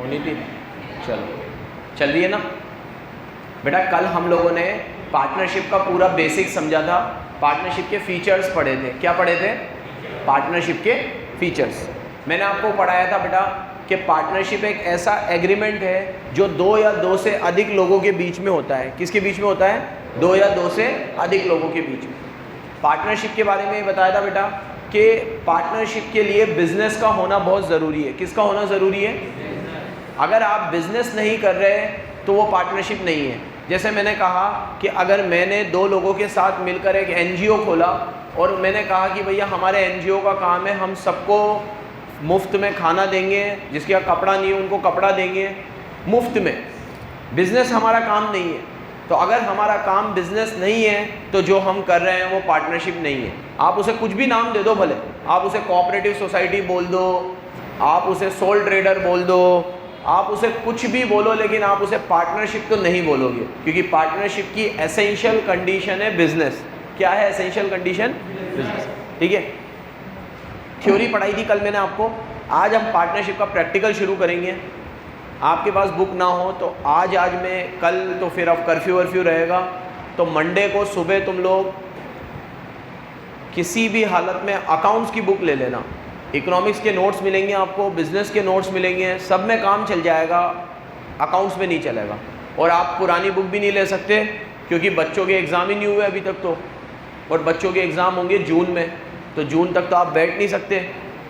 होनी थी। चलो चल रही है ना बेटा। कल हम लोगों ने पार्टनरशिप का पूरा बेसिक समझा था, पार्टनरशिप के फीचर्स पढ़े थे। क्या पढ़े थे? पार्टनरशिप के फीचर्स। मैंने आपको पढ़ाया था बेटा कि पार्टनरशिप एक ऐसा एग्रीमेंट है जो 2 या 2 से अधिक लोगों के बीच में होता है। किसके बीच में होता है? 2 या 2 से अधिक लोगों के बीच में। पार्टनरशिप के बारे में बताया था बेटा कि पार्टनरशिप के लिए बिजनेस का होना बहुत ज़रूरी है। किसका होना ज़रूरी है? अगर आप बिजनेस नहीं कर रहे तो वो पार्टनरशिप नहीं है। जैसे मैंने कहा कि अगर मैंने 2 लोगों के साथ मिलकर एक एनजीओ खोला और मैंने कहा कि भैया हमारे एनजीओ का काम है हम सबको मुफ्त में खाना देंगे, जिसके यहाँ कपड़ा नहीं है उनको कपड़ा देंगे मुफ्त में। बिज़नेस हमारा काम नहीं है। तो अगर हमारा काम बिजनेस नहीं है तो जो हम कर रहे हैं वो पार्टनरशिप नहीं है। आप उसे कुछ भी नाम दे दो, भले आप उसे कोऑपरेटिव सोसाइटी बोल दो, आप उसे सोल ट्रेडर बोल दो, आप उसे कुछ भी बोलो, लेकिन आप उसे पार्टनरशिप तो नहीं बोलोगे, क्योंकि पार्टनरशिप की एसेंशियल कंडीशन है बिजनेस। क्या है एसेंशियल कंडीशन? बिजनेस। ठीक है, थ्योरी पढ़ाई थी कल मैंने आपको। आज हम पार्टनरशिप का प्रैक्टिकल शुरू करेंगे। आपके पास बुक ना हो तो आज में, कल तो फिर अब कर्फ्यू वर्फ्यू रहेगा, तो मंडे को सुबह तुम लोग किसी भी हालत में अकाउंट्स की बुक ले लेना। इकोनॉमिक्स के नोट्स मिलेंगे आपको, बिजनेस के नोट्स मिलेंगे, सब में काम चल जाएगा, अकाउंट्स में नहीं चलेगा। और आप पुरानी बुक भी नहीं ले सकते क्योंकि बच्चों के एग्ज़ाम ही नहीं हुए अभी तक तो, और बच्चों के एग्ज़ाम होंगे जून में, तो जून तक तो आप बैठ नहीं सकते।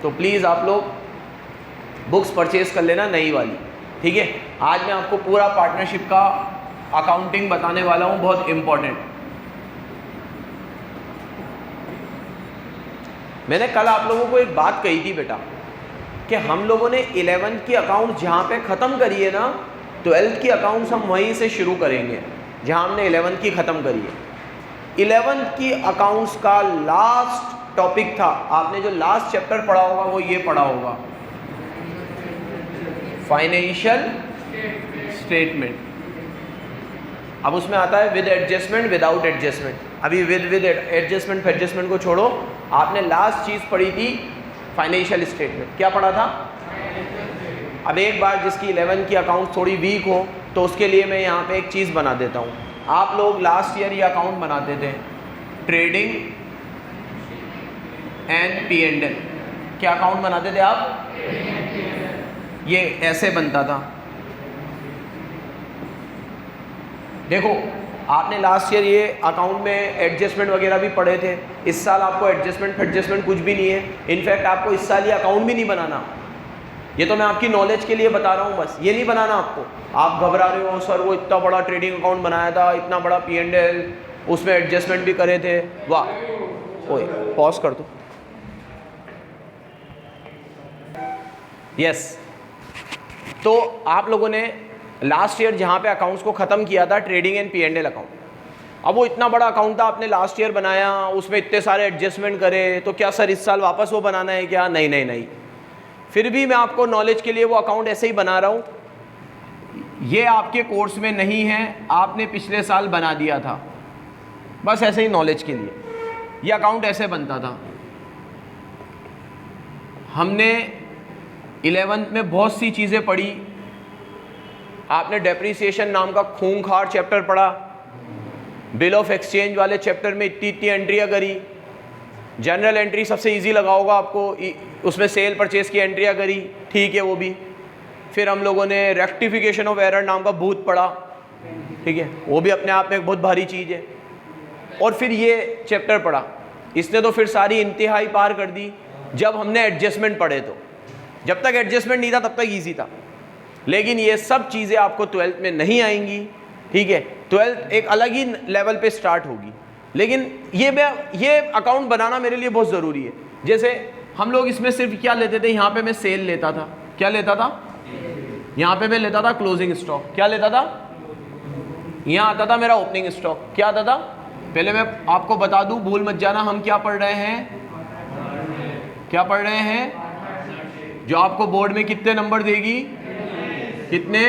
तो प्लीज़ आप लोग बुक्स परचेज़ कर लेना नई वाली। ठीक है, आज मैं आपको पूरा पार्टनरशिप का अकाउंटिंग बताने वाला हूँ, बहुत इम्पॉर्टेंट। मैंने कल आप लोगों को एक बात कही थी बेटा कि हम लोगों ने 11th की अकाउंट जहाँ पे ख़त्म करी है ना, 12th की अकाउंट्स हम वहीं से शुरू करेंगे जहाँ हमने 11th की ख़त्म करी है। 11th की अकाउंट्स का लास्ट टॉपिक था, आपने जो लास्ट चैप्टर पढ़ा होगा वो ये पढ़ा होगा, फाइनेंशियल स्टेटमेंट। अब उसमें आता है विद एडजस्टमेंट, विदाउट एडजस्टमेंट। अभी विद एडजस्टमेंट एडजस्टमेंट को छोड़ो, आपने लास्ट चीज़ पढ़ी थी फाइनेंशियल स्टेटमेंट। क्या पढ़ा था? अब एक बार जिसकी 11th की अकाउंट थोड़ी वीक हो तो उसके लिए मैं यहाँ पे एक चीज़ बना देता हूँ। आप लोग लास्ट ईयर ये अकाउंट बनाते थे, ट्रेडिंग एंड P&L। क्या अकाउंट बनाते थे आप? ये ऐसे बनता था। देखो आपने लास्ट ईयर ये अकाउंट में एडजस्टमेंट वगैरह भी पढ़े थे। इस साल आपको एडजस्टमेंट कुछ भी नहीं है। इनफैक्ट आपको इस साल ये अकाउंट भी नहीं बनाना। ये तो मैं आपकी नॉलेज के लिए बता रहा हूँ, बस ये नहीं बनाना आपको। आप घबरा रहे हो, सर वो इतना बड़ा ट्रेडिंग अकाउंट बनाया था, इतना बड़ा P&L, उसमें एडजस्टमेंट भी करे थे। वाह, ओए पॉज कर दो। यस, तो आप लोगों ने लास्ट ईयर जहाँ पे अकाउंट्स को ख़त्म किया था, ट्रेडिंग एंड P&L अकाउंट, अब वो इतना बड़ा अकाउंट था, आपने लास्ट ईयर बनाया, उसमें इतने सारे एडजस्टमेंट करे, तो क्या सर इस साल वापस वो बनाना है क्या? नहीं नहीं नहीं, फिर भी मैं आपको नॉलेज के लिए वो अकाउंट ऐसे ही बना रहा हूँ। ये आपके कोर्स में नहीं है, आपने पिछले साल बना दिया था, बस ऐसे ही नॉलेज के लिए। ये अकाउंट ऐसे बनता था। हमने 11th में बहुत सी चीज़ें पढ़ी। आपने डेप्रिसिएशन नाम का खूंखार चैप्टर पढ़ा, बिल ऑफ एक्सचेंज वाले चैप्टर में इतनी इतनी एंट्रियाँ करी। जनरल एंट्री सबसे इजी लगा होगा आपको, उसमें सेल परचेज की एंट्रियाँ करी, ठीक है वो भी। फिर हम लोगों ने रेक्टिफिकेशन ऑफ एरर नाम का भूत पढ़ा, ठीक है, वो भी अपने आप में एक बहुत भारी चीज़ है। और फिर ये चैप्टर पढ़ा, इसने तो फिर सारी इंतहाई पार कर दी जब हमने एडजस्टमेंट पढ़े। तो जब तक एडजस्टमेंट नहीं था तब तक ईजी था, लेकिन ये सब चीज़ें आपको 12th में नहीं आएंगी, ठीक है। 12th एक अलग ही लेवल पे स्टार्ट होगी, लेकिन ये अकाउंट बनाना मेरे लिए बहुत ज़रूरी है। जैसे हम लोग इसमें सिर्फ क्या लेते थे, यहाँ पे मैं सेल लेता था, क्या लेता था? यहाँ पे मैं लेता था क्लोजिंग स्टॉक, क्या लेता था? यहाँ आता था मेरा ओपनिंग स्टॉक, क्या आता था? पहले मैं आपको बता दूँ, भूल मत जाना, हम क्या पढ़ रहे हैं, क्या पढ़ रहे हैं? जो आपको बोर्ड में कितने नंबर देगी, कितने?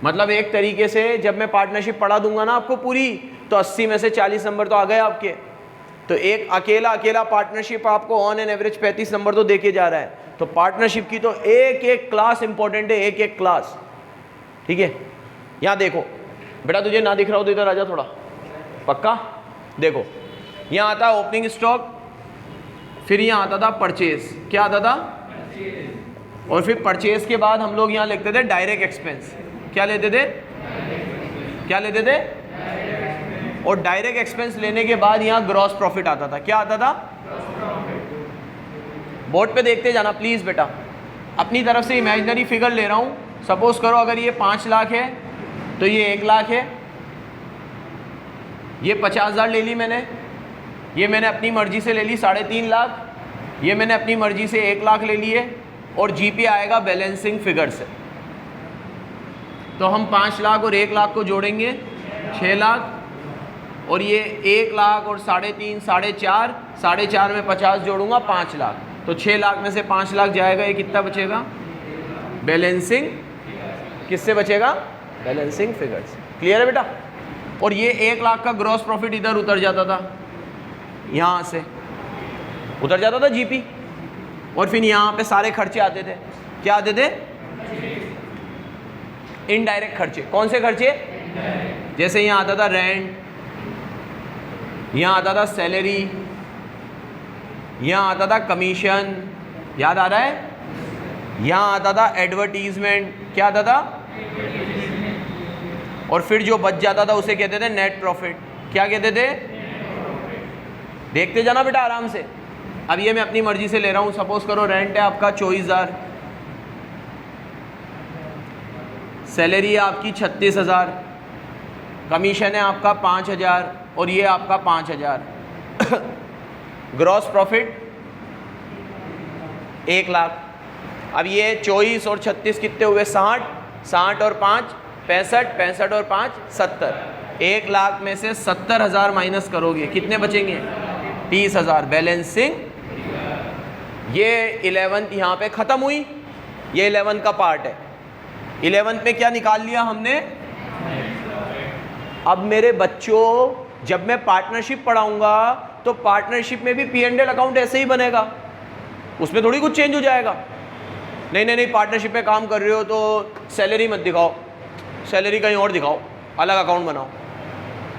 मतलब एक तरीके से जब मैं पार्टनरशिप पढ़ा दूंगा ना आपको पूरी, तो 80 में से 40 नंबर तो आ गए आपके। तो एक अकेला पार्टनरशिप आपको ऑन एन एवरेज 35 नंबर तो देके जा रहा है। तो पार्टनरशिप की तो एक एक क्लास इंपॉर्टेंट है, एक एक क्लास, ठीक है। यहाँ देखो बेटा, तुझे ना दिख रहा हो तो इधर आ जा थोड़ा, पक्का। देखो यहाँ आता है ओपनिंग स्टॉक, फिर यहाँ आता था परचेज, क्या आता था, और फिर परचेज के बाद हम लोग यहाँ लिखते थे डायरेक्ट एक्सपेंस, क्या लेते थे, क्या लेते थे, और डायरेक्ट एक्सपेंस लेने के बाद यहाँ ग्रॉस प्रॉफिट आता था, क्या आता था, बोर्ड पे देखते जाना प्लीज बेटा। अपनी तरफ से इमेजिनरी फिगर ले रहा हूँ, सपोज करो अगर ये 5 लाख है तो ये 1 लाख है, ये 50,000 ले ली मैंने, ये मैंने अपनी मर्जी से ले ली 3.5 लाख, ये मैंने अपनी मर्जी से 1 लाख ले लिए, और जीपी आएगा बैलेंसिंग फिगर से। तो हम 5 लाख और 1 लाख को जोड़ेंगे 6 लाख, और ये 1 लाख और 3.5 4.5, 4.5 में 50 जोड़ूंगा 5 लाख, तो 6 लाख में से 5 लाख जाएगा, ये कितना बचेगा, बैलेंसिंग, किससे बचेगा, बैलेंसिंग फिगर से। क्लियर है बेटा। और ये 1 लाख का ग्रॉस प्रॉफिट इधर उतर जाता था, यहाँ से उतर जाता था जीपी, और फिर यहाँ पे सारे खर्चे आते थे, क्या आते थे, इनडायरेक्ट खर्चे। कौन से खर्चे, जैसे यहाँ आता था रेंट, यहाँ आता था सैलरी, यहाँ आता था कमीशन, याद आ रहा है, यहाँ आता था एडवर्टीजमेंट, क्या आता था, और फिर जो बच जाता था उसे कहते थे नेट प्रॉफिट, क्या कहते थे, देखते जाना बेटा आराम से। अब ये मैं अपनी मर्जी से ले रहा हूँ, सपोज करो रेंट है आपका 24,000, सैलरी है आपकी 36,000, कमीशन है आपका 5,000, और ये आपका 5,000, ग्रॉस प्रॉफिट 1 लाख। अब ये 24 और 36 कितने हुए, 60, 60 और 5 65, 65 और 5 70, 1 लाख में से 70,000 माइनस करोगे, कितने बचेंगे, 30,000, बैलेंसिंग। ये 11th यहाँ पे ख़त्म हुई, ये 11th का पार्ट है। 11th में क्या निकाल लिया हमने। अब मेरे बच्चों, जब मैं पार्टनरशिप पढ़ाऊंगा तो पार्टनरशिप में भी P&L अकाउंट ऐसे ही बनेगा, उसमें थोड़ी कुछ चेंज हो जाएगा। नहीं नहीं नहीं, पार्टनरशिप में काम कर रहे हो तो सैलरी मत दिखाओ, सैलरी कहीं और दिखाओ, अलग अकाउंट बनाओ।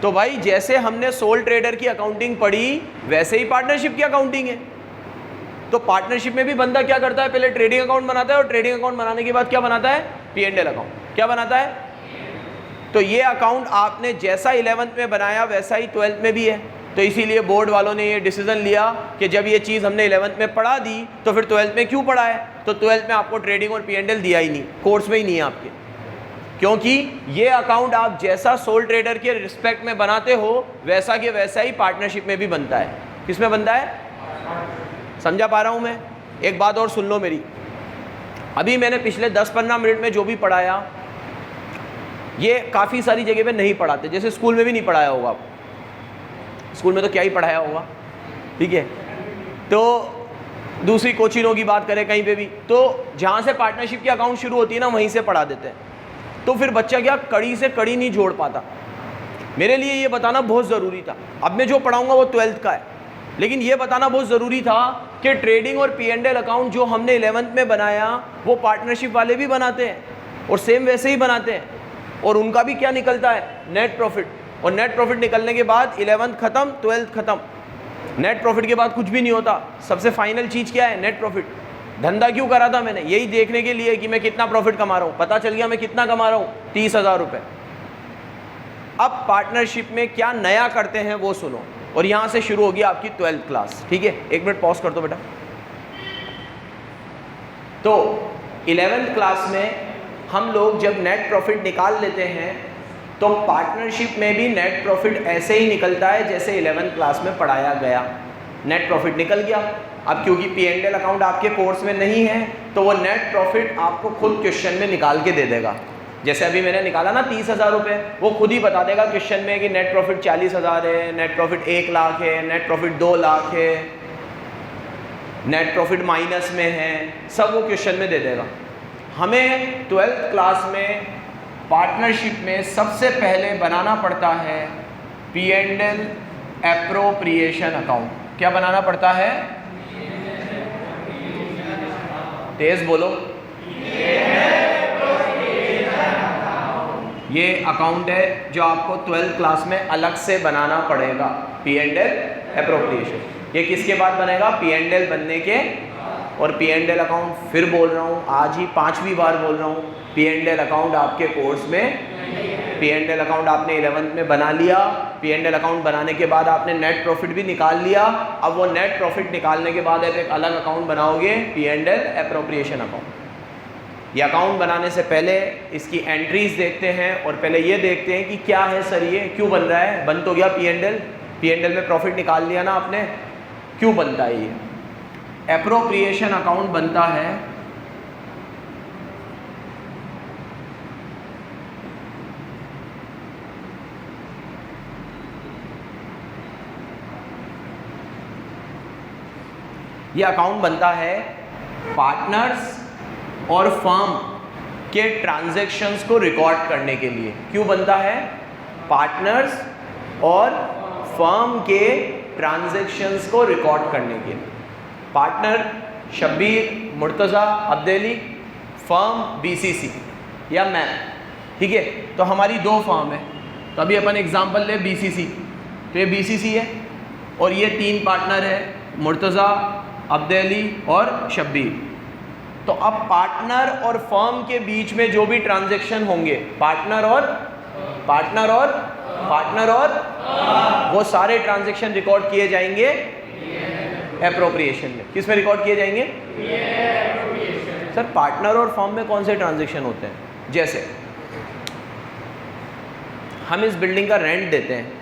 तो भाई जैसे हमने सोल ट्रेडर की अकाउंटिंग पढ़ी वैसे ही पार्टनरशिप की अकाउंटिंग है। तो पार्टनरशिप में भी बंदा क्या करता है, पहले ट्रेडिंग अकाउंट बनाता है, और ट्रेडिंग अकाउंट बनाने के बाद क्या बनाता है, P&L अकाउंट। क्या बनाता है, तो ये अकाउंट आपने जैसा 11th में बनाया वैसा ही 12th में भी है। तो इसीलिए बोर्ड वालों ने ये डिसीजन लिया कि जब ये चीज़ हमने 11th में पढ़ा दी तो फिर 12th में क्यों पढ़ा है। तो 12th में आपको ट्रेडिंग और P&L दिया ही नहीं, कोर्स में ही नहीं है आपके, क्योंकि ये अकाउंट आप जैसा सोल ट्रेडर के रिस्पेक्ट में बनाते हो वैसा के वैसा ही पार्टनरशिप में भी बनता है। किस में बनता है, समझा पा रहा हूँ मैं। एक बात और सुन लो मेरी, अभी मैंने पिछले 10-15 मिनट में जो भी पढ़ाया ये काफ़ी सारी जगह पे नहीं पढ़ाते, जैसे स्कूल में भी नहीं पढ़ाया होगा। स्कूल में तो क्या ही पढ़ाया होगा, ठीक है। तो दूसरी कोचिंगों की बात करें कहीं पे भी, तो जहाँ से पार्टनरशिप की अकाउंट शुरू होती है ना वहीं से पढ़ा देते हैं। तो फिर बच्चा क्या कड़ी से कड़ी नहीं जोड़ पाता। मेरे लिए ये बताना बहुत ज़रूरी था। अब मैं जो पढ़ाऊँगा वो 12th का है, लेकिन ये बताना बहुत ज़रूरी था कि ट्रेडिंग और P&L अकाउंट जो हमने 11th में बनाया वो पार्टनरशिप वाले भी बनाते हैं, और सेम वैसे ही बनाते हैं, और उनका भी क्या निकलता है, नेट प्रॉफिट। और नेट प्रॉफिट निकलने के बाद 11th ख़त्म, 12th ख़त्म। नेट प्रॉफिट के बाद कुछ भी नहीं होता। सबसे फाइनल चीज़ क्या है, नेट प्रॉफिट। धंधा क्यों करा था मैंने, यही देखने के लिए कि मैं कितना प्रॉफिट कमा रहा हूँ। पता चल गया मैं कितना कमा रहा हूँ, 30,000 रुपये। अब पार्टनरशिप में क्या नया करते हैं वो सुनो, और यहाँ से शुरू होगी आपकी 12th क्लास, ठीक है। 1 मिनट पॉज कर दो बेटा। तो 11th क्लास में हम लोग जब नेट प्रॉफिट निकाल लेते हैं तो पार्टनरशिप में भी नेट प्रॉफिट ऐसे ही निकलता है जैसे 11th क्लास में पढ़ाया गया। नेट प्रॉफिट निकल गया। अब क्योंकि P&L अकाउंट आपके कोर्स में नहीं है तो वो नेट प्रॉफिट आपको खुद क्वेश्चन में निकाल के दे देगा। जैसे अभी मैंने निकाला ना 30,000 रुपये, वो खुद ही बता देगा क्वेश्चन में कि नेट प्रॉफिट 40,000 है, नेट प्रॉफिट 1 लाख है, नेट प्रॉफिट 2 लाख है, नेट प्रॉफिट माइनस में है, सब वो क्वेश्चन में दे देगा। हमें 12th क्लास में पार्टनरशिप में सबसे पहले बनाना पड़ता है P&L एप्रोप्रिएशन अकाउंट। क्या बनाना पड़ता है, तेज बोलो। ये अकाउंट है जो आपको 12th क्लास में अलग से बनाना पड़ेगा, P&L एप्रोप्रिएशन। ये किसके बाद बनेगा? P&L बनने के। और P&L अकाउंट फिर बोल रहा हूँ, आज ही 5वीं बार बोल रहा हूँ, P&L अकाउंट आपके कोर्स में, P&L अकाउंट आपने 11th में बना लिया। P&L अकाउंट बनाने के बाद आपने नेट प्रॉफिट भी निकाल लिया। अब वो नेट प्रॉफिट निकालने के बाद आप एक अलग अकाउंट बनाओगे, P&L एप्रोप्रिएशन अकाउंट। ये अकाउंट बनाने से पहले इसकी एंट्रीज देखते हैं और पहले ये देखते हैं कि क्या है सर, ये क्यों बन रहा है। बन तो गया P&L में प्रॉफिट निकाल लिया ना आपने, क्यों बनता है ये? एप्रोप्रिएशन अकाउंट बनता है ये अकाउंट बनता है पार्टनर्स और फर्म के ट्रांजैक्शंस को रिकॉर्ड करने के लिए। क्यों बनता है? पार्टनर्स और फर्म के ट्रांजैक्शंस को रिकॉर्ड करने के लिए। Partner Shabbir, Murtaza, Abdeali, firm BCC या मैं, ठीक है। तो हमारी 2 फर्म है, तो अभी अपन एग्जांपल ले BCC, तो ये BCC है और ये 3 पार्टनर है, मुर्तज़ा, अब्देली और शब्बीर। तो अब पार्टनर और फर्म के बीच में जो भी ट्रांजैक्शन होंगे, पार्टनर और वो सारे ट्रांजैक्शन रिकॉर्ड किए जाएंगे एप्रोप्रिएशन में। किस में रिकॉर्ड किए जाएंगे? सर पार्टनर और फर्म में कौन से ट्रांजैक्शन होते हैं? जैसे हम इस बिल्डिंग का रेंट देते हैं,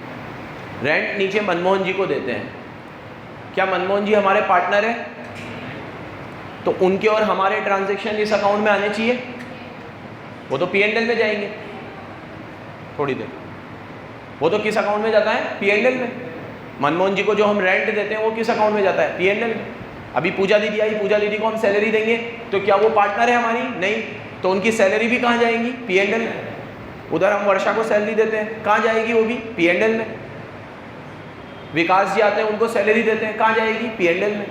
रेंट नीचे मनमोहन जी को देते हैं। क्या मनमोहन जी हमारे पार्टनर है? तो उनके और हमारे ट्रांजैक्शन इस अकाउंट में आने चाहिए, वो तो P&L में जाएंगे। थोड़ी देर, वो तो किस अकाउंट में जाता है? P&L में। मनमोहन जी को जो हम रेंट देते हैं वो किस अकाउंट में जाता है? P&L में। अभी पूजा दीदी आई, पूजा दीदी को हम सैलरी देंगे, तो क्या वो पार्टनर है हमारी? नहीं। तो उनकी सैलरी भी कहाँ जाएगी? P&L में। उधर हम वर्षा को सैलरी देते हैं, कहाँ जाएगी वो भी? P&L में। विकास जी आते हैं, उनको सैलरी देते हैं, कहाँ जाएगी? P&L में।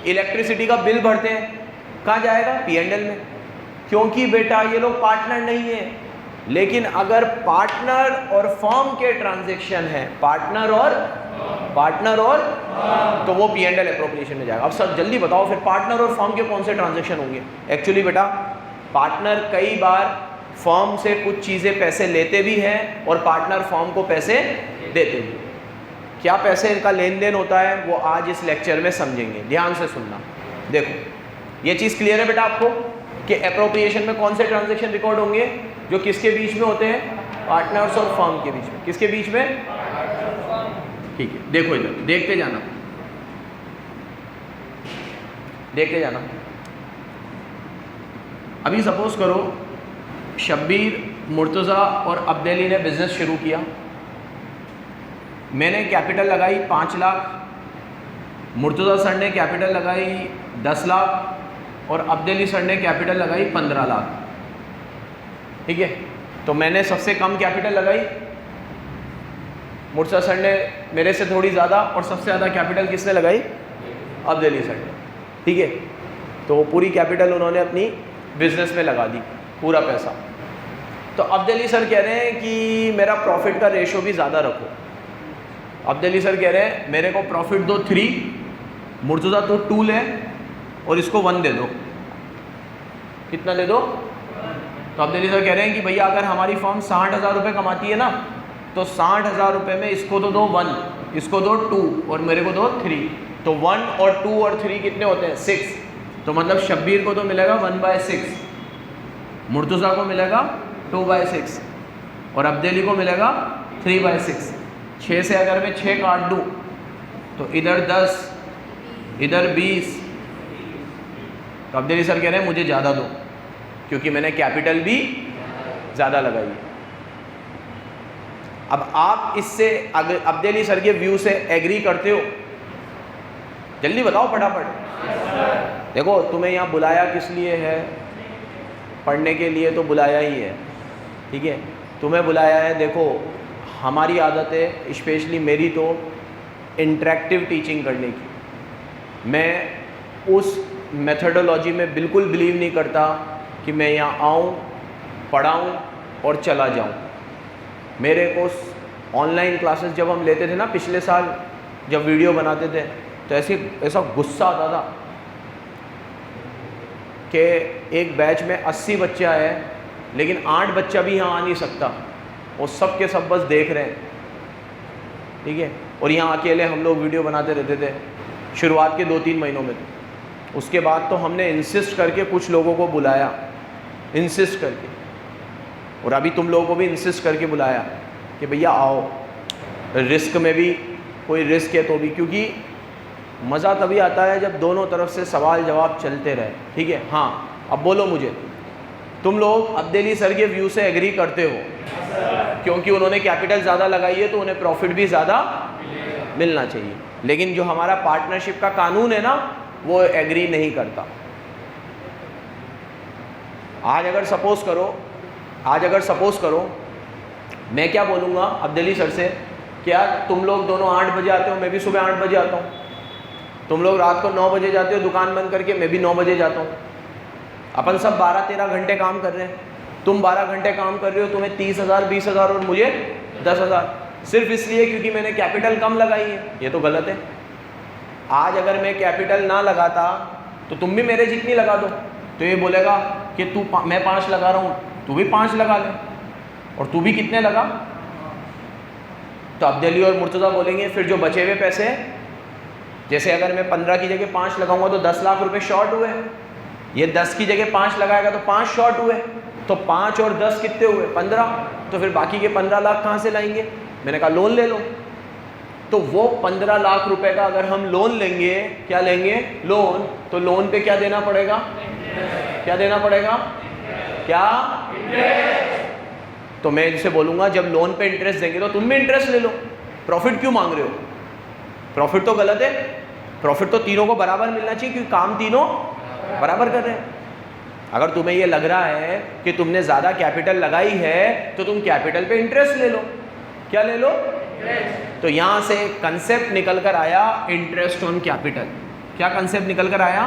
इलेक्ट्रिसिटी का बिल भरते हैं, कहाँ जाएगा? P&L में। क्योंकि बेटा ये लोग पार्टनर नहीं है। लेकिन अगर पार्टनर और फर्म के ट्रांजैक्शन है, पार्टनर और तो वो P&L एप्रोप्रिएशन में जाएगा। अब सर जल्दी बताओ फिर पार्टनर और फर्म के कौन से ट्रांजैक्शन होंगे? एक्चुअली बेटा पार्टनर कई बार फर्म से कुछ चीज़ें पैसे लेते भी हैं और पार्टनर फर्म को पैसे देते भी। क्या पैसे का लेन देन होता है वो आज इस लेक्चर में समझेंगे, ध्यान से सुनना। देखो ये चीज़ क्लियर है बेटा आपको कि एप्रोप्रिएशन में कौन से ट्रांजैक्शन रिकॉर्ड होंगे? जो किसके बीच में होते हैं? पार्टनर्स और फर्म के बीच में। किसके बीच में? ठीक है, देखो इधर देखते जाना, देखते जाना। अभी सपोज करो शब्बीर, मुर्तज़ा और अब्देली ने बिजनेस शुरू किया। मैंने कैपिटल लगाई 5 लाख, मुर्तज़ा सर ने कैपिटल लगाई 10 लाख और अब्देली सर ने कैपिटल लगाई 15 लाख। ठीक है, तो मैंने सबसे कम कैपिटल लगाई, मुर्तज़ा सर ने मेरे से थोड़ी ज़्यादा, और सबसे ज़्यादा कैपिटल किसने लगाई? अब्देली सर ने। ठीक है, तो वो पूरी कैपिटल उन्होंने अपनी बिजनेस में लगा दी, पूरा पैसा। तो अब्देली सर कह रहे हैं कि मेरा प्रॉफिट का रेशो भी ज़्यादा रखो। अब्देली सर कह रहे हैं मेरे को प्रॉफिट दो 3, मुर्तज़ा तो 2 ले और इसको 1 दे दो। कितना दे दो? तो अब्देली सर कह रहे हैं कि भैया अगर हमारी फर्म 60,000 रुपये कमाती है ना, तो 60,000 रुपये में इसको तो दो 1, इसको दो 2 और मेरे को दो 3। तो 1 और 2 और 3 कितने होते हैं? 6। तो मतलब शब्बीर को तो मिलेगा 1/6, मुर्तज़ा को मिलेगा 2/6 और अब्देली को मिलेगा 3/6। 6 से अगर मैं 6 काट दूँ तो इधर 10, इधर 20। तो अब्देली सर कह रहे हैं मुझे ज़्यादा दो क्योंकि मैंने कैपिटल भी ज़्यादा लगाई। अब आप इससे अब्देली सर के व्यू से एग्री करते हो? जल्दी बताओ फटाफट। देखो तुम्हें यहाँ बुलाया किस लिए है? पढ़ने के लिए तो बुलाया ही है, ठीक है, तुम्हें बुलाया है। देखो हमारी आदत है, स्पेशली मेरी, तो इंटरेक्टिव टीचिंग करने की। मैं उस मेथडोलॉजी में बिल्कुल बिलीव नहीं करता कि मैं यहाँ आऊँ, पढ़ाऊँ और चला जाऊँ। मेरे को ऑनलाइन क्लासेस जब हम लेते थे ना पिछले साल, जब वीडियो बनाते थे, तो ऐसा गुस्सा आता था कि एक बैच में 80 बच्चे आए लेकिन 8 बच्चा भी यहाँ आ नहीं सकता, और सब के सब बस देख रहे हैं, ठीक है। और यहाँ अकेले हम लोग वीडियो बनाते रहते थे शुरुआत के 2-3 महीनों में। उसके बाद तो हमने इंसिस्ट करके कुछ लोगों को बुलाया, इंसिस्ट करके, और अभी तुम लोगों को भी इंसिस्ट करके बुलाया कि भैया आओ, रिस्क में भी कोई रिस्क है तो भी, क्योंकि मज़ा तभी आता है जब दोनों तरफ से सवाल जवाब चलते रहे, ठीक है। हाँ, अब बोलो मुझे, तुम लोग अब्देली सर के व्यू से एग्री करते हो? क्योंकि उन्होंने कैपिटल ज़्यादा लगाई है तो उन्हें प्रॉफिट भी ज़्यादा मिलना चाहिए। लेकिन जो हमारा पार्टनरशिप का कानून है ना, वो एग्री नहीं करता। आज अगर सपोज करो मैं क्या बोलूँगा अब्देली सर से, क्या तुम लोग दोनों 8 बजे आते हो, मैं भी सुबह 8 बजे आता हूँ, तुम लोग रात को 9 बजे जाते हो दुकान बंद करके, मैं भी 9 बजे जाता हूँ, अपन सब 12-13 घंटे काम कर रहे हैं, तुम 12 घंटे काम कर रहे हो, तुम्हें 30,000 20,000 और मुझे 10,000, सिर्फ इसलिए क्योंकि मैंने कैपिटल कम लगाई है। ये तो गलत है। आज अगर मैं कैपिटल ना लगाता तो तुम भी मेरे जितनी लगा दो, तो ये बोलेगा कि मैं 5 लगा रहा हूँ, तू भी 5 लगा ले, और तू भी कितने लगा। तो अब्देली और मुर्तज़ा बोलेंगे फिर जो बचे हुए पैसे, जैसे अगर मैं 15 की जगह 5 लगाऊंगा तो 10 लाख रुपए शॉर्ट हुए, ये 10 की जगह 5 लगाएगा तो 5 शॉर्ट हुए, तो 5 और 10 कितने हुए? 15। तो फिर बाकी के 15 लाख कहाँ से लाएंगे? मैंने कहा लोन ले लो। तो वो 15 लाख रुपए का अगर हम लोन लेंगे, क्या लेंगे? लोन। तो लोन पे क्या देना पड़ेगा? क्या देना पड़ेगा? क्या? तो मैं इनसे बोलूँगा जब लोन पे इंटरेस्ट देंगे तो तुम भी इंटरेस्ट ले लो, प्रॉफिट क्यों मांग रहे हो? प्रॉफिट तो गलत है, प्रॉफिट तो तीनों को बराबर मिलना चाहिए क्योंकि काम तीनों बराबर कर रहे हैं। अगर तुम्हें ये लग रहा है कि तुमने ज़्यादा कैपिटल लगाई है तो तुम कैपिटल पे इंटरेस्ट ले लो। क्या ले लो? तो यहाँ से कंसेप्ट निकल कर आया इंटरेस्ट ऑन कैपिटल। क्या कंसेप्ट निकल कर आया?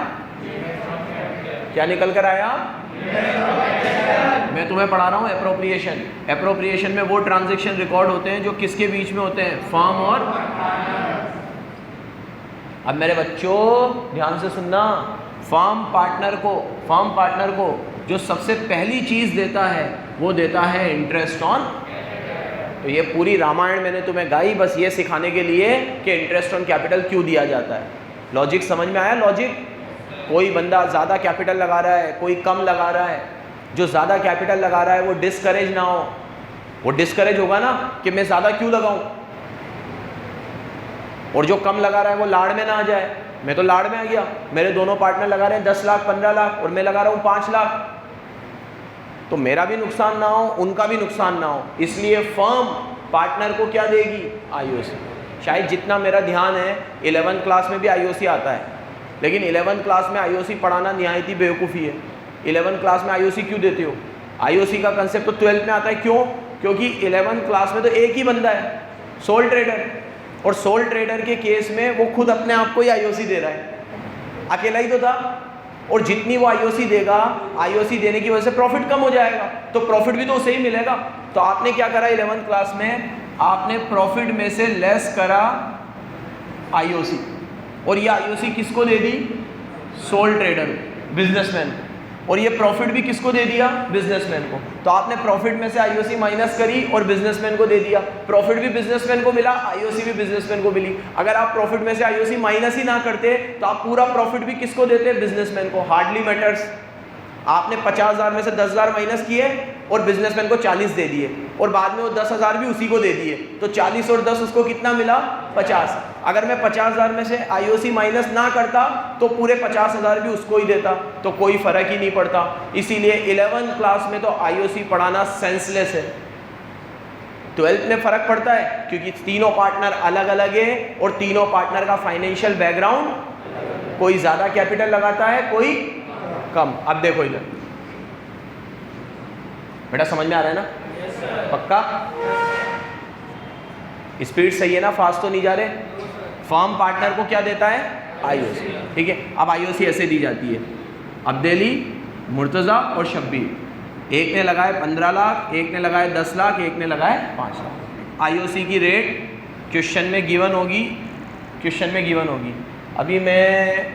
क्या निकल कर आया? मैं तुम्हें पढ़ा रहा हूँ एप्रोप्रिएशन। एप्रोप्रिएशन में वो ट्रांजैक्शन रिकॉर्ड होते हैं जो किसके बीच में होते हैं? फर्म और। अब मेरे बच्चों ध्यान से सुनना, फर्म पार्टनर को जो सबसे पहली चीज़ देता है वो देता है इंटरेस्ट ऑन। तो ये पूरी रामायण मैंने तुम्हें गाई बस ये सिखाने के लिए कि इंटरेस्ट ऑन कैपिटल क्यों दिया जाता है। लॉजिक समझ में आया? लॉजिक, कोई बंदा ज़्यादा कैपिटल लगा रहा है, कोई कम लगा रहा है, जो ज़्यादा कैपिटल लगा रहा है वो डिस्करेज ना हो। वो डिस्करेज होगा ना कि मैं ज़्यादा क्यों लगाऊं, और जो कम लगा रहा है वो लाड़ में ना आ जाए। मैं तो लाड़ में आ गया, मेरे दोनों पार्टनर लगा रहे हैं 10 लाख 15 लाख और मैं लगा रहा हूँ 5 लाख, तो मेरा भी नुकसान ना हो, उनका भी नुकसान ना हो। इसलिए फर्म पार्टनर को क्या देगी? आईओसी। शायद जितना मेरा ध्यान है 11th क्लास में भी आईओसी आता है, लेकिन 11th क्लास में आईओसी पढ़ाना निहायत ही बेवकूफ़ी है। 11th क्लास में आईओसी क्यों देते हो? आईओसी का कंसेप्ट तो 12th में आता है। क्यों? क्योंकि 11th क्लास में तो एक ही बंदा है, सोल ट्रेडर, और सोल ट्रेडर के केस में वो खुद अपने आप को ही आईओसी दे रहा है, अकेला ही तो था। और जितनी वो आईओसी देगा, आईओसी देने की वजह से प्रॉफिट कम हो जाएगा, तो प्रॉफिट भी तो उसे ही मिलेगा। तो आपने क्या करा 11th क्लास में? आपने प्रॉफिट में से लेस करा आईओसी, और ये आईओसी किसको दे दी? Sole trader, businessman. और ये प्रॉफिट भी किसको दे दिया? बिजनेसमैन को। तो आपने प्रॉफिट में से आईओसी माइनस करी और बिजनेसमैन को दे दिया। प्रॉफिट भी बिजनेसमैन को मिला, आईओसी भी बिजनेसमैन को मिली। अगर आप प्रॉफिट में से आईओसी माइनस ही ना करते तो आप पूरा प्रॉफिट भी किसको देते? बिजनेसमैन को। Hardly matters. आपने 50,000 में से 10,000 माइनस किए और बिजनेसमैन को 40 दे दिए, और बाद में वो 10,000 भी उसी को दे दिए, तो 40 और 10 उसको कितना मिला? 50। अगर मैं 50,000 में से आईओसी माइनस ना करता तो पूरे 50,000 भी उसको ही देता, तो कोई फर्क ही नहीं पड़ता। इसीलिए 11th क्लास में तो आईओसी पढ़ाना सेंसलेस है। 12th में फर्क पड़ता है क्योंकि तीनों पार्टनर अलग अलग है और तीनों पार्टनर का फाइनेंशियल बैकग्राउंड, कोई ज्यादा कैपिटल लगाता है, कोई कम। अब देखो इधर, बेटा समझ में आ रहा है ना? yes, पक्का? स्पीड सही है ना? फास्ट तो नहीं जा रहे? फर्म पार्टनर को क्या देता है? आईओसी, ठीक है। अब आईओसी ऐसे दी जाती है, अब्देली, मुर्तज़ा और शब्बीर। एक ने लगाए 15 लाख, एक ने लगाए 10 लाख, एक ने लगाए 5 लाख। आईओसी की रेट क्वेश्चन में गिवन होगी, क्वेश्चन में गिवन होगी। अभी मैं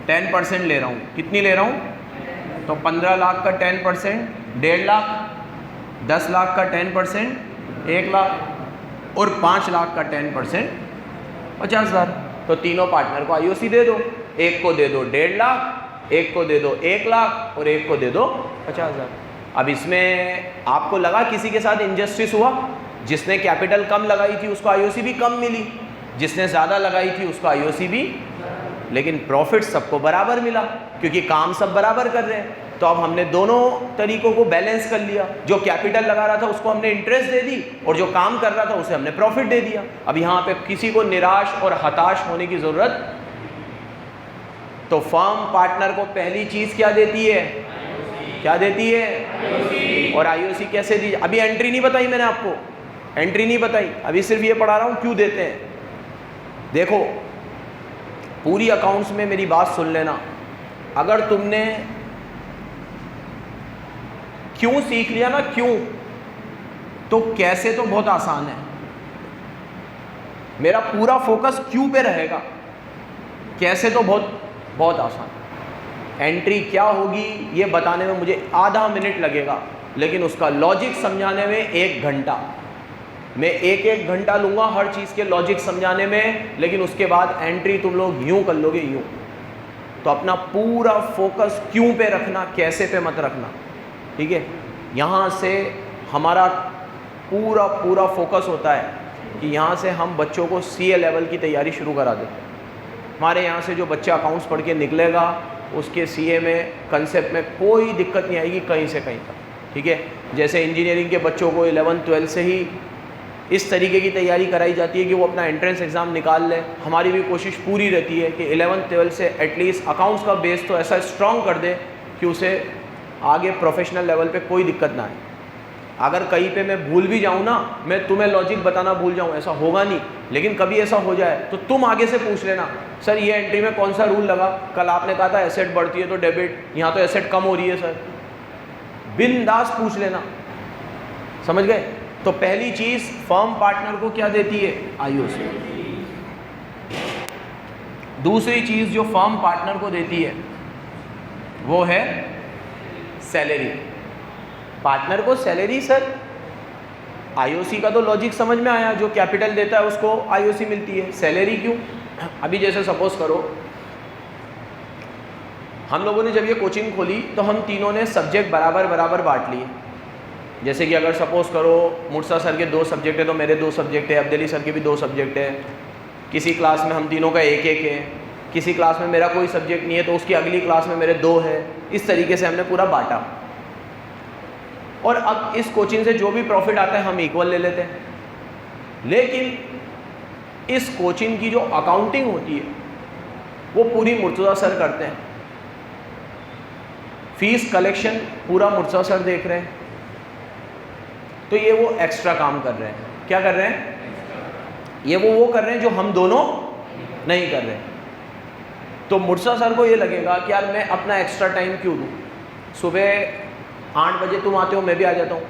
10% ले रहा हूँ। कितनी ले रहा हूँ? तो 15 लाख का 10% 1.5 लाख, 10 लाख का 10% 1 लाख और 5 लाख का 10% 50,000। तो तीनों पार्टनर को आईओसी दे दो, एक को दे दो 1.5 लाख, एक को दे दो 1 लाख और एक को दे दो 50,000। अब इसमें आपको लगा किसी के साथ इनजस्टिस हुआ? जिसने कैपिटल कम लगाई थी उसको आईओसी भी कम मिली, जिसने ज़्यादा लगाई थी उसको आईओसी भी, लेकिन प्रॉफिट सबको बराबर मिला क्योंकि काम सब बराबर कर रहे हैं। तो अब हमने दोनों तरीकों को बैलेंस कर लिया। जो कैपिटल लगा रहा था उसको हमने इंटरेस्ट दे दी और जो काम कर रहा था उसे हमने प्रॉफिट दे दिया। अब यहाँ पे किसी को निराश और हताश होने की ज़रूरत। तो फर्म पार्टनर को पहली चीज़ क्या देती है? क्या देती है? और आईओसी कैसे दी? अभी एंट्री नहीं बताई मैंने आपको, एंट्री नहीं बताई, अभी सिर्फ ये पढ़ा रहा हूँ क्यों देते हैं। देखो पूरी अकाउंट्स में मेरी बात सुन लेना। अगर तुमने क्यों सीख लिया ना, क्यों, तो कैसे तो बहुत आसान है। मेरा पूरा फोकस क्यों पे रहेगा, कैसे तो बहुत बहुत आसान। एंट्री क्या होगी ये बताने में मुझे आधा मिनट लगेगा, लेकिन उसका लॉजिक समझाने में 1 घंटा। मैं एक घंटा लूँगा हर चीज़ के लॉजिक समझाने में, लेकिन उसके बाद एंट्री तुम लोग यूँ कर लोगे, यूँ। तो अपना पूरा फोकस क्यों पे रखना, कैसे पे मत रखना, ठीक है। यहाँ से हमारा पूरा फोकस होता है कि यहाँ से हम बच्चों को सीए लेवल की तैयारी शुरू करा देते हैं। हमारे यहाँ से जो बच्चा अकाउंट्स पढ़ के निकलेगा उसके सीए में कंसेप्ट में कोई दिक्कत नहीं आएगी कहीं से कहीं तक, ठीक है। जैसे इंजीनियरिंग के बच्चों को 11-12 से ही इस तरीके की तैयारी कराई जाती है कि वो अपना एंट्रेंस एग्ज़ाम निकाल ले। हमारी भी कोशिश पूरी रहती है कि 11-12 से एटलीस्ट अकाउंट्स का बेस तो ऐसा स्ट्रॉन्ग कर दे कि उसे आगे प्रोफेशनल लेवल पे कोई दिक्कत ना आए। अगर कहीं पे मैं भूल भी जाऊँ ना, मैं तुम्हें लॉजिक बताना भूल जाऊँ, ऐसा होगा नहीं, लेकिन कभी ऐसा हो जाए तो तुम आगे से पूछ लेना, सर ये एंट्री में कौन सा रूल लगा, कल आपने कहा था एसेट बढ़ती है तो डेबिट, यहाँ तो एसेट कम हो रही है सर। बिंदास पूछ लेना, समझ गए। तो पहली चीज़ फर्म पार्टनर को क्या देती है? आईओसी। दूसरी चीज़ जो फर्म पार्टनर को देती है वो है सैलरी। पार्टनर को सैलरी, सर आईओसी का तो लॉजिक समझ में आया, जो कैपिटल देता है उसको आईओसी मिलती है, सैलरी क्यों? अभी जैसे सपोज करो हम लोगों ने जब ये कोचिंग खोली तो हम तीनों ने सब्जेक्ट बराबर बांट लिए। जैसे कि अगर सपोज करो मुर्सा सर के 2 सब्जेक्ट है तो मेरे 2 सब्जेक्ट है, अब्देली सर के भी 2 सब्जेक्ट है, किसी क्लास में हम तीनों का 1-1 है, किसी क्लास में मेरा कोई सब्जेक्ट नहीं है तो उसकी अगली क्लास में मेरे 2 है। इस तरीके से हमने पूरा बांटा। और अब इस कोचिंग से जो भी प्रॉफिट आता है हम इक्वल ले लेते हैं, लेकिन इस कोचिंग की जो अकाउंटिंग होती है वो पूरी मुर्तज़ा सर करते हैं। फीस कलेक्शन पूरा मुर्तज़ा सर देख रहे हैं, तो ये वो एक्स्ट्रा काम कर रहे हैं। क्या कर रहे हैं? ये वो कर रहे हैं जो हम दोनों नहीं कर रहे। तो मुर्तज़ा सर को ये लगेगा कि यार मैं अपना एक्स्ट्रा टाइम क्यों दूँ। सुबह 8 बजे तुम आते हो, मैं भी आ जाता हूँ,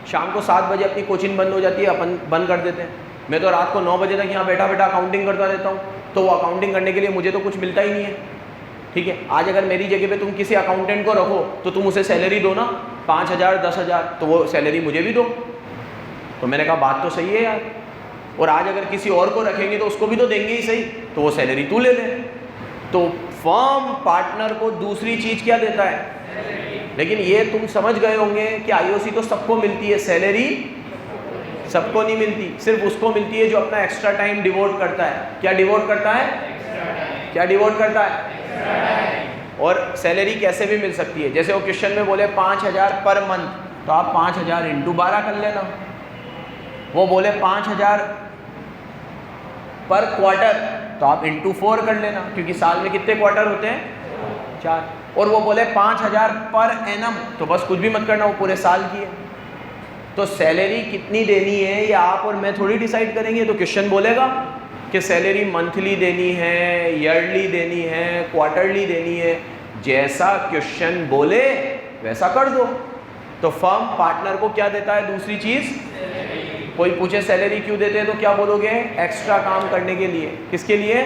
शाम को 7 बजे अपनी कोचिंग बंद हो जाती है, अपन बंद कर देते हैं। मैं तो रात को 9 बजे तक यहाँ बैठा अकाउंटिंग करता रहता हूँ, तो वो अकाउंटिंग करने के लिए मुझे तो कुछ मिलता ही नहीं है, ठीक है। आज अगर मेरी जगह पे तुम किसी अकाउंटेंट को रखो तो तुम उसे सैलरी दो ना, 5,000 10,000, तो वो सैलरी मुझे भी दो। तो मैंने कहा बात तो सही है यार। और आज अगर किसी और को रखेंगे तो उसको भी तो देंगे ही सही, तो वो सैलरी तू ले ले। तो फर्म पार्टनर को दूसरी चीज़ क्या देता है? लेकिन ये तुम समझ गए होंगे कि आईओसी तो सबको मिलती है, सैलरी सबको नहीं मिलती, सिर्फ उसको मिलती है जो अपना एक्स्ट्रा टाइम डिवोट करता है। क्या डिवोट करता है? क्या डिवोट करता है? और सैलरी कैसे भी मिल सकती है। जैसे वो क्वेश्चन में बोले 5,000 पर मंथ, तो आप 5,000 × 12 कर लेना। वो बोले 5,000 पर क्वार्टर, तो आप × 4 कर लेना, क्योंकि साल में कितने क्वार्टर होते हैं? 4। और वो बोले 5,000 पर एनम, तो बस कुछ भी मत करना, वो पूरे साल की है। तो सैलरी कितनी देनी है ये आप और मैं थोड़ी डिसाइड करेंगे, तो क्वेश्चन बोलेगा। कि सैलरी मंथली देनी है, ईयरली देनी है, क्वार्टरली देनी है, जैसा क्वेश्चन बोले वैसा कर दो। तो फर्म पार्टनर को क्या देता है? दूसरी चीज। कोई पूछे सैलरी क्यों देते हैं तो क्या बोलोगे? एक्स्ट्रा काम करने के लिए। किसके लिए?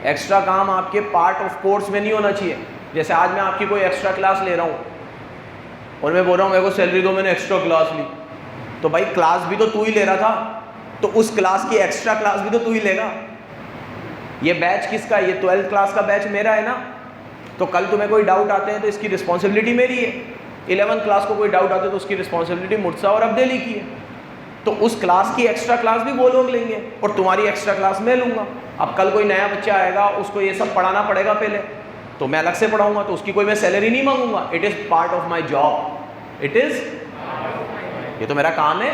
एक्स्ट्रा काम आपके पार्ट ऑफ कोर्स में नहीं होना चाहिए। जैसे आज मैं आपकी कोई एक्स्ट्रा क्लास ले रहा हूँ और मैं बोल रहा हूँ मेरे को सैलरी दो, मैंने एक्स्ट्रा क्लास ली, तो भाई क्लास भी तो तू ही ले रहा था, तो उस क्लास की एक्स्ट्रा क्लास भी तो तू ही लेगा। ये बैच किसका है? ये 12th क्लास का बैच मेरा है ना, तो कल तुम्हें कोई डाउट आते हैं तो इसकी रिस्पॉन्सिबिलिटी मेरी है। 11th क्लास को कोई डाउट आते तो उसकी रिस्पॉन्सिबिलिटी मुर्तज़ा और अब्देली की है। तो उस क्लास की एक्स्ट्रा क्लास भी वो लोग लेंगे और तुम्हारी एक्स्ट्रा क्लास मैं लूँगा। अब कल कोई नया बच्चा आएगा, उसको ये सब पढ़ाना पड़ेगा पहले, तो मैं अलग से पढ़ाऊँगा, तो उसकी कोई मैं सैलरी नहीं मांगूंगा। It is part of my job, it is, ये तो मेरा काम है।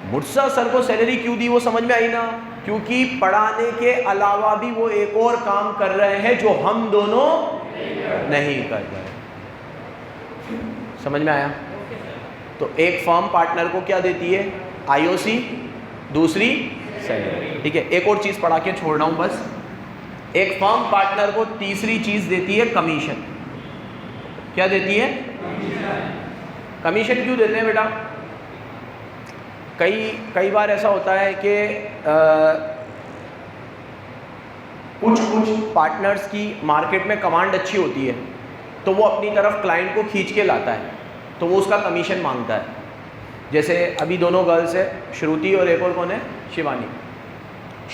मुर्तज़ा सर को सैलरी क्यों दी वो समझ में आई ना? क्योंकि पढ़ाने के अलावा भी वो एक और काम कर रहे हैं जो हम दोनों नहीं कर रहे। समझ में आया? तो एक फर्म पार्टनर को क्या देती है? आईओसी, दूसरी सैलरी। ठीक है, एक और चीज पढ़ा के छोड़ रहा हूं बस। एक फर्म पार्टनर को तीसरी चीज देती है कमीशन। क्या देती है? कमीशन क्यों देते हैं बेटा? कई बार ऐसा होता है कि कुछ पार्टनर्स की मार्केट में कमांड अच्छी होती है, तो वो अपनी तरफ क्लाइंट को खींच के लाता है, तो वो उसका कमीशन मांगता है। जैसे अभी दोनों गर्ल्स है, श्रुति और एक और कौन है? शिवानी।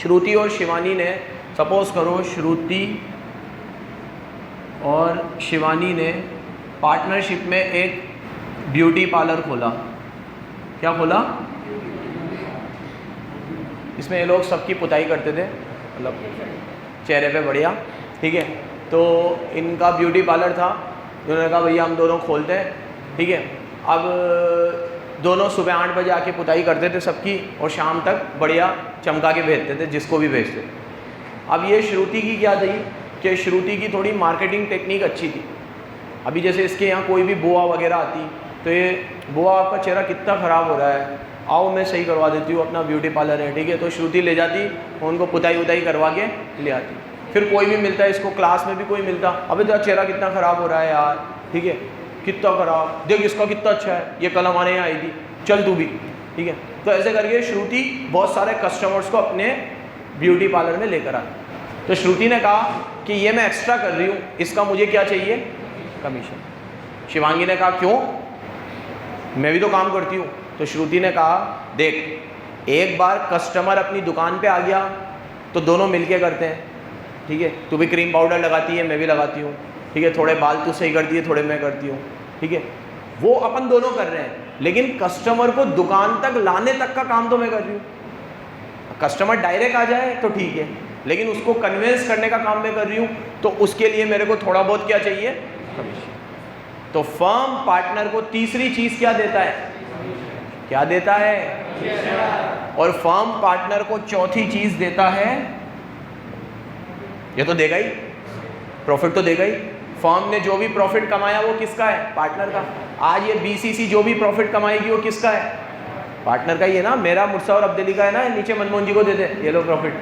श्रुति और शिवानी ने, सपोज करो श्रुति और शिवानी ने पार्टनरशिप में एक ब्यूटी पार्लर खोला। क्या खोला? इसमें ये लोग सबकी पुताई करते थे, मतलब चेहरे पे बढ़िया। ठीक है, तो इनका ब्यूटी पार्लर था, उन्होंने कहा भैया हम दोनों खोलते हैं। ठीक है, अब दोनों सुबह 8 बजे आके पुताई करते थे सबकी और शाम तक बढ़िया चमका के भेजते थे जिसको भी भेजते थे। अब ये श्रुति की क्या थी कि श्रुति की थोड़ी मार्केटिंग टेक्निक अच्छी थी। अभी जैसे इसके यहाँ कोई भी बुआ वगैरह आती तो ये बुआ आपका चेहरा कितना ख़राब हो रहा है, आओ मैं सही करवा देती हूँ, अपना ब्यूटी पार्लर है। ठीक है, तो श्रुति ले जाती, उनको पुताई उताई करवा के ले आती। फिर कोई भी मिलता है इसको, क्लास में भी कोई मिलता, अबे तेरा चेहरा कितना ख़राब हो रहा है यार, ठीक है कितना ख़राब, देख इसका कितना अच्छा है, ये कल हमारे यहाँ आई थी, चल तू भी। ठीक है, तो ऐसे करके श्रुति बहुत सारे कस्टमर्स को अपने ब्यूटी पार्लर में लेकर आई। तो श्रुति ने कहा कि ये मैं एक्स्ट्रा कर रही हूँ, इसका मुझे क्या चाहिए? कमीशन। शिवांगी ने कहा क्यों, मैं भी तो काम करती हूँ। तो श्रुति ने कहा देख, एक बार कस्टमर अपनी दुकान पे आ गया तो दोनों मिलके करते हैं। ठीक है, तू भी क्रीम पाउडर लगाती है, मैं भी लगाती हूँ। ठीक है, थोड़े बाल तू सही करती है, थोड़े मैं करती हूँ। ठीक है, वो अपन दोनों कर रहे हैं, लेकिन कस्टमर को दुकान तक लाने तक का काम तो मैं कर रही हूँ। कस्टमर डायरेक्ट आ जाए तो ठीक है, लेकिन उसको कन्विंस करने का काम मैं कर रही हूँ, तो उसके लिए मेरे को थोड़ा बहुत क्या चाहिए? कमीशन। तो फर्म पार्टनर को तीसरी चीज क्या देता है? क्या देता है? और फर्म पार्टनर को चौथी चीज देता है, ये तो देगा ही, प्रॉफिट तो देगा ही। फर्म ने जो भी प्रॉफिट कमाया वो किसका है? पार्टनर का। आज ये बीसीसी जो भी प्रॉफिट कमाएगी वो किसका है? पार्टनर का ही है ना। मेरा, मुर्तज़ा और अब्देली का है ना, नीचे मनमोहन जी को दे दे ये लो प्रॉफिट।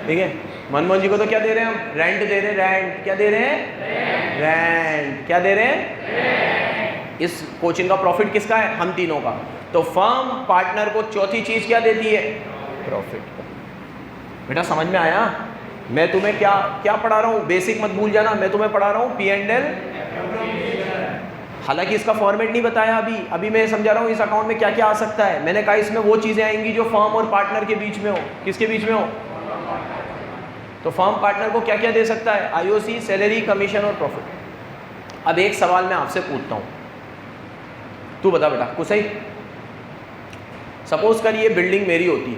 ठीक है, मनमोहन जी को तो क्या दे रहे हैं हम? रेंट दे रहे हैं, रेंट। क्या दे रहे हैं? रेंट। क्या दे रहे हैं? इस कोचिंग का प्रॉफिट किसका है? हम तीनों का। तो फर्म पार्टनर को चौथी चीज क्या देती है? प्रॉफिट। बेटा समझ में आया? मैं तुम्हें क्या क्या पढ़ा रहा हूँ? बेसिक मत भूल जाना, मैं तुम्हें पढ़ा रहा हूँ P&L। हालांकि इसका फॉर्मेट नहीं बताया अभी मैं समझा रहा हूँ इस अकाउंट में क्या क्या आ सकता है। मैंने कहा इसमें वो चीज़ें आएंगी जो फर्म और पार्टनर के बीच में हो। किसके बीच में हो? तो फर्म पार्टनर को क्या क्या दे सकता है? आईओसी, सैलरी, कमीशन और प्रॉफिट। अब एक सवाल मैं आपसे पूछता हूँ, तू बता बेटा कुछ सही। सपोज कर ये बिल्डिंग मेरी होती,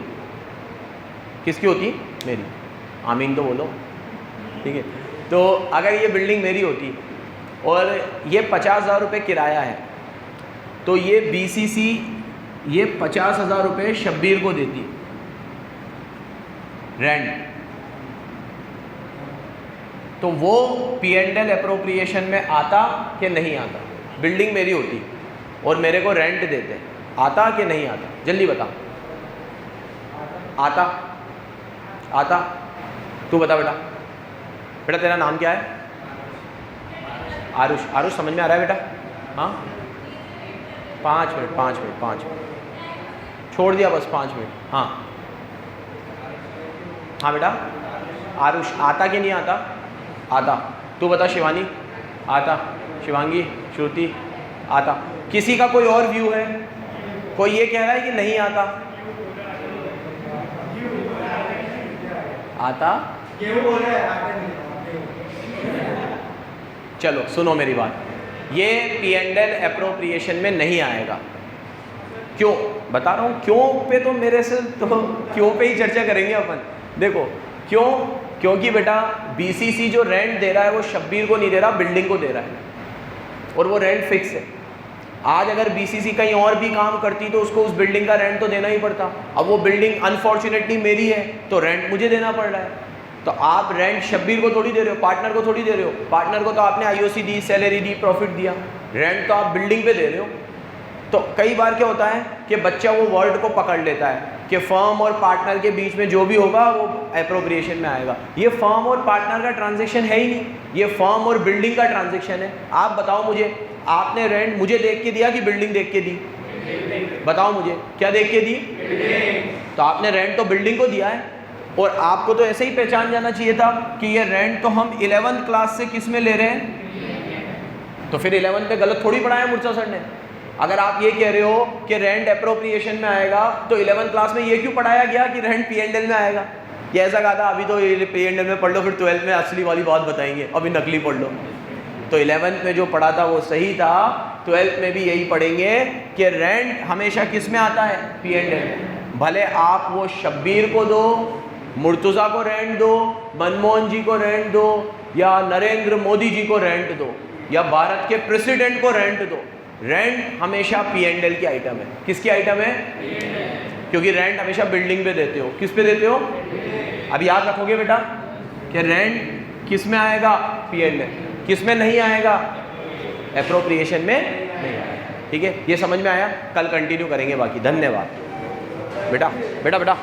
किसकी होती? मेरी। आमीन तो बोलो। ठीक है, तो अगर ये बिल्डिंग मेरी होती और ये 50,000 रुपये किराया है, तो ये बीसीसी ये 50,000 रुपये शब्बीर को देती रेंट, तो वो P&L अप्रोप्रिएशन में आता कि नहीं आता? बिल्डिंग मेरी होती और मेरे को रेंट देते, आता कि नहीं आता? जल्दी बता। आता, आता, तू बता बेटा। बेटा तेरा नाम क्या है? आरुष। आरुष समझ में आ रहा है बेटा? हाँ 5 मिनट 5 मिनट 5 मिनट छोड़ दिया बस 5 मिनट। हाँ हाँ बेटा आरुष, आता कि नहीं आता? आता। तू बता शिवानी? आता। शिवांगी, श्रुति? आता। किसी का कोई और व्यू है? कोई ये कह रहा है कि नहीं आता? आता? चलो सुनो मेरी बात, ये P&L एप्रोप्रिएशन में नहीं आएगा। क्यों बता रहा हूँ, क्यों पे तो मेरे से तो क्यों पे ही चर्चा करेंगे अपन। देखो क्यों, क्योंकि बेटा BCC जो रेंट दे रहा है वो शब्बीर को नहीं दे रहा, बिल्डिंग को दे रहा है और वो रेंट फिक्स है। आज अगर BCC कहीं और भी काम करती तो उसको उस बिल्डिंग का रेंट तो देना ही पड़ता। अब वो बिल्डिंग अनफॉर्चुनेटली मेरी है तो रेंट मुझे देना पड़ रहा है। तो आप रेंट शब्बीर को थोड़ी दे रहे हो, पार्टनर को थोड़ी दे रहे हो। पार्टनर को तो आपने IOC दी, सैलरी दी, प्रॉफिट दिया, रेंट तो आप बिल्डिंग पे दे रहे हो। तो कई बार क्या होता है कि बच्चा वो वर्ड को पकड़ लेता है कि फर्म और पार्टनर के बीच में जो भी होगा वो एप्रोप्रिएशन में आएगा। ये फर्म और पार्टनर का ट्रांजेक्शन है ही नहीं, ये फर्म और बिल्डिंग का ट्रांजेक्शन है। आप बताओ मुझे, आपने रेंट मुझे देख के दिया कि बिल्डिंग देख के दी? बताओ मुझे, क्या देख के दी? तो आपने रेंट तो बिल्डिंग को दिया है और आपको तो ऐसे ही पहचान जाना चाहिए था कि ये रेंट तो हम 11th क्लास से किस में ले रहे हैं। तो फिर 11th में गलत थोड़ी पढ़ाया मूर्छा सर ने। अगर आप ये कह रहे हो कि रेंट एप्रोप्रिएशन में आएगा तो 11th क्लास में ये क्यों पढ़ाया गया कि रेंट P&L में आएगा? ये ऐसा कहा था अभी तो P&L में पढ़ लो, फिर 12th में असली वाली बात बताएंगे, अभी नकली पढ़ लो। तो 11th में जो पढ़ा था वो सही था, 12th में भी यही पढ़ेंगे कि रेंट हमेशा किस में आता है? P&L। भले आप वो शब्बीर को दो, मुर्तुज़ा को रेंट दो, मनमोहन जी को रेंट दो, या नरेंद्र मोदी जी को रेंट दो, या भारत के प्रेसिडेंट को रेंट दो, रेंट हमेशा P&L की आइटम है। किसकी आइटम है? क्योंकि रेंट हमेशा बिल्डिंग पे देते हो। किस पे देते हो? अब याद रखोगे बेटा कि रेंट किस में आएगा? P&L। किस में नहीं आएगा? एप्रोप्रिएशन में नहीं आएगा। ठीक है, ये समझ में आया? कल कंटिन्यू करेंगे बाकी। धन्यवाद बेटा। बेटा बेटा